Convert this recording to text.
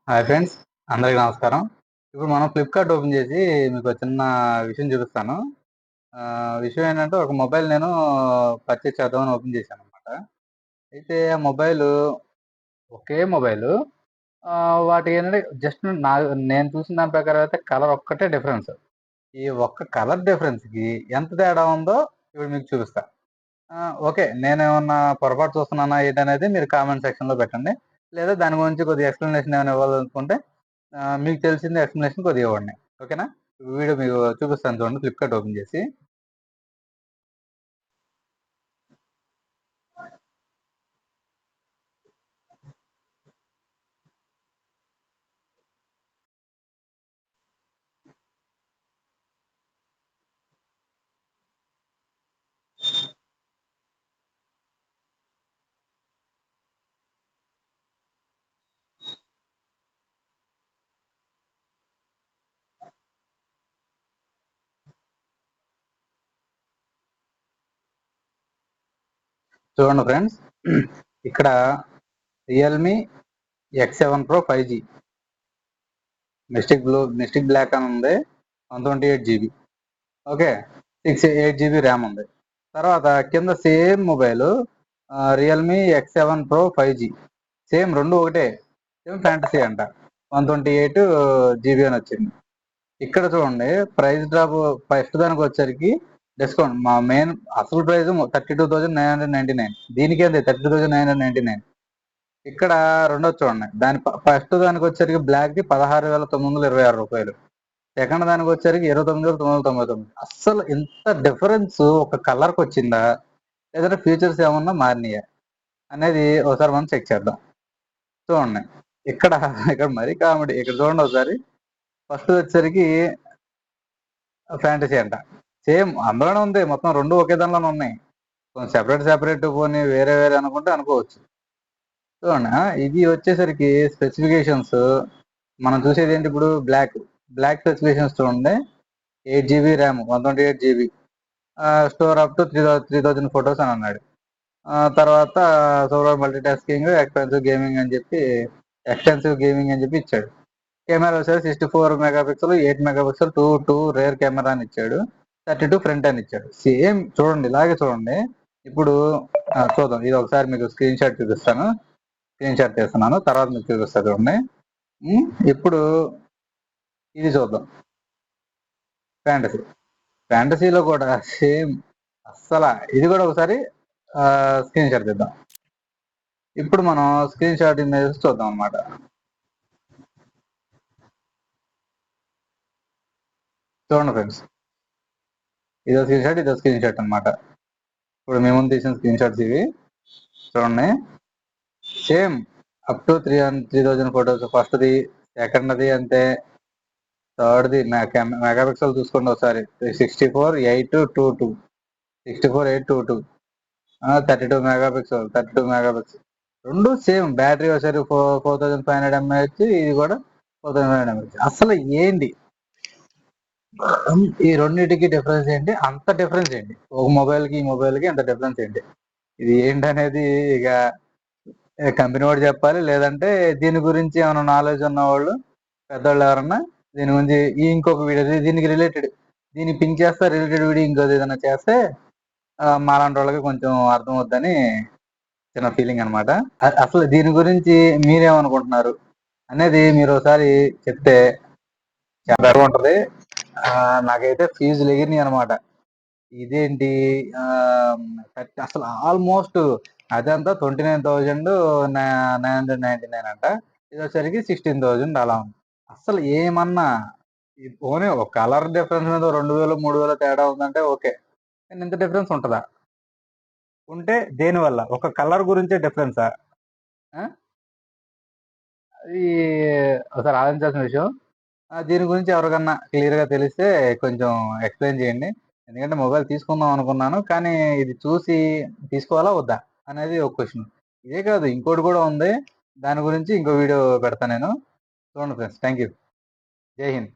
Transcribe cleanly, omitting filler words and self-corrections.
Hi friends, అందరికీ నమస్కారం. ఇప్పుడు మనం ఫ్లిప్‌కార్ట్ ఓపెన్ చేసి మీకు చిన్న విషయం చూపిస్తాను. విషయం ఏంటంటే ఒక మొబైల్ నేను పర్చేజ్ చేద్దామని ఓపెన్ చేశాననమాట. అయితే ఆ మొబైలు ఒకే మొబైలు వాటికేంటంటే జస్ట్ నేను చూసిన దాని ప్రకారం అయితే కలర్ ఒక్కటే డిఫరెన్స్. ఈ ఒక్క కలర్ డిఫరెన్స్‌కి ఎంత తేడా ఉందో ఇప్పుడు మీకు చూపిస్తా. ఓకే. నేనేమన్నా పొరపాటు చూస్తున్నానా ఏంటనేది మీరు కామెంట్ సెక్షన్‌లో పెట్టండి. లేదా దాని గురించి కొద్దిగా ఎక్స్‌ప్లనేషన్ ఏమైనా ఇవ్వాలనుకుంటే మీకు తెలిసింది ఎక్స్‌ప్లనేషన్ కొద్దిగా ఇవ్వండి. ఓకేనా? వీడియో మీకు చూపిస్తాను చూడండి ఫ్లిప్‌కార్ట్ ఓపెన్ చేసి. చూడండి ఫ్రెండ్స్. ఇక్కడ Realme X seven Pro 5జీ mystic black అని ఉంది. 128 జీబీ. ఓకే. 8 జీబీ ర్యామ్ ఉంది. తర్వాత కింద same mobile Realme X seven Pro five G same 2 ఒకటే. సేమ్ ఫ్యాంటసీ అంట. 128 జీబీ అని వచ్చింది. ఇక్కడ చూడండి ప్రైస్ డ్రాప్ ఫస్ట్ దానికి వచ్చరికి డిస్కౌంట్ మా మెయిన్ అసలు ప్రైస్ 32,999. దీనికి అంతే 32,999. ఇక్కడ రెండోది చూడండి దాని ఫస్ట్ దానికి వచ్చరికి బ్లాక్ కి 16,926 రూపాయలు. సెకండ్ దానికి వచ్చరికి 29,999. అస్సలు ఇంత డిఫరెన్స్ ఒక కలర్ కి వచ్చిందా లేదంటే ఫీచర్స్ ఏమన్నా మారినాయా అనేది ఒకసారి మనం చెక్ చేద్దాం. చూడండి ఇక్కడ ఇక్కడ మరీ కామెడీ. ఇక్కడ చూడండి ఒకసారి ఫస్ట్ వచ్చరికి ఫ్యాంటసీ అంట. సేమ్ అందులోనే ఉంది. మొత్తం 2 ఒకే దానిలోనే ఉన్నాయి. కొంచెం సెపరేట్ పోనీ వేరే అనుకుంటే అనుకోవచ్చు. చూడండి ఇది వచ్చేసరికి స్పెసిఫికేషన్స్ మనం చూసేది ఏంటి ఇప్పుడు బ్లాక్ స్పెసిఫికేషన్స్ చూడండి. 8 GB RAM, 128 GB, store up to 3000 photos అని అన్నాడు. తర్వాత సోలార్ మల్టీటాస్కింగ్, ఎక్స్టెన్సివ్ గేమింగ్ అని చెప్పి ఇచ్చాడు. కెమెరా వచ్చేసి 64 megapixel, 8 megapixel, two rear camera అని ఇచ్చాడు. 32 ఫ్రంట్ అని ఇచ్చాడు. సేమ్ చూడండి ఇలాగే చూడండి. ఇప్పుడు చూద్దాం. ఇది ఒకసారి మీకు స్క్రీన్ షాట్ చూపిస్తాను. స్క్రీన్ షాట్ తీస్తున్నాను. తర్వాత మీకు చూపిస్తా చూడండి. ఇప్పుడు ఇది చూద్దాం. ఫ్యాంటసీలో కూడా సేమ్ అస్సలు ఇది కూడా ఒకసారి స్క్రీన్ షాట్ తీద్దాం. ఇప్పుడు మనం స్క్రీన్ షాట్ ఇమేజెస్ చూద్దాం అనమాట. చూడండి ఫ్రెండ్స్, ఇదో స్క్రీన్ షాట్ అనమాట. ఇప్పుడు మేము తీసిన స్క్రీన్ షాట్స్ ఇవి చూడండి. Same up to 3000 photos. ఫస్ట్ది, సెకండ్ది అంతే, థర్డ్ది మెగాపిక్సెల్ చూసుకోండి ఒకసారి. 64,822, 64,822, 32 మెగాపిక్సెల్, 32 రెండు సేమ్. బ్యాటరీ ఒకసారి 4500 mAh, ఇది కూడా 4500 mAh. అసలు ఏంటి ఈ రెండింటికి డిఫరెన్స్ ఏంటి? అంత డిఫరెన్స్ ఏంటి? ఒక మొబైల్కి ఈ మొబైల్కి అంత డిఫరెన్స్ ఏంటి? ఇది ఏంటనేది ఇక కంపెనీ వాడు చెప్పాలి. లేదంటే దీని గురించి ఏమైనా నాలెడ్జ్ ఉన్నవాళ్ళు, పెద్దవాళ్ళు ఎవరన్నా దీని గురించి ఇంకొక వీడియో దీనికి రిలేటెడ్, దీన్ని పింక్ చేస్తే రిలేటెడ్ వీడియో ఇంకోది ఏదైనా చేస్తే మాలాంటి వాళ్ళకి కొంచెం అర్థం అవుద్దని చిన్న ఫీలింగ్ అనమాట. అసలు దీని గురించి మీరేమనుకుంటున్నారు అనేది మీరు ఒకసారి చెప్తే చాలా బెటర్ ఉంటది. నాకైతే ఫీజులు ఎగిరినాయి అనమాట. ఇదేంటి అసలు ఆల్మోస్ట్ అదంతా 29,999 అంట. ఇది వచ్చరికి 16,000 అలా ఉంది. అసలు ఏమన్నా పోనీ ఒక కలర్ డిఫరెన్స్ మీద 2,000 3,000 తేడా ఉందంటే ఓకే. కానీ ఇంత డిఫరెన్స్ ఉంటుందా? ఉంటే దేనివల్ల? ఒక కలర్ గురించే డిఫరెన్సా? అది ఒకసారి ఆలోచించాల్సిన విషయం. దీని గురించి ఎవరికన్నా క్లియర్‌గా తెలిస్తే కొంచెం ఎక్స్‌ప్లెయిన్ చేయండి. ఎందుకంటే మొబైల్ తీసుకుందాం అనుకున్నాను. కానీ ఇది చూసి తీసుకోవాలా? వద్దా? అనేది ఒక క్వెషన్. ఇదే కాదు ఇంకోటి కూడా ఉంది. దాని గురించి ఇంకో వీడియో పెడతా నేను. చూడండి ఫ్రెండ్స్. Thank you. జై హింద్.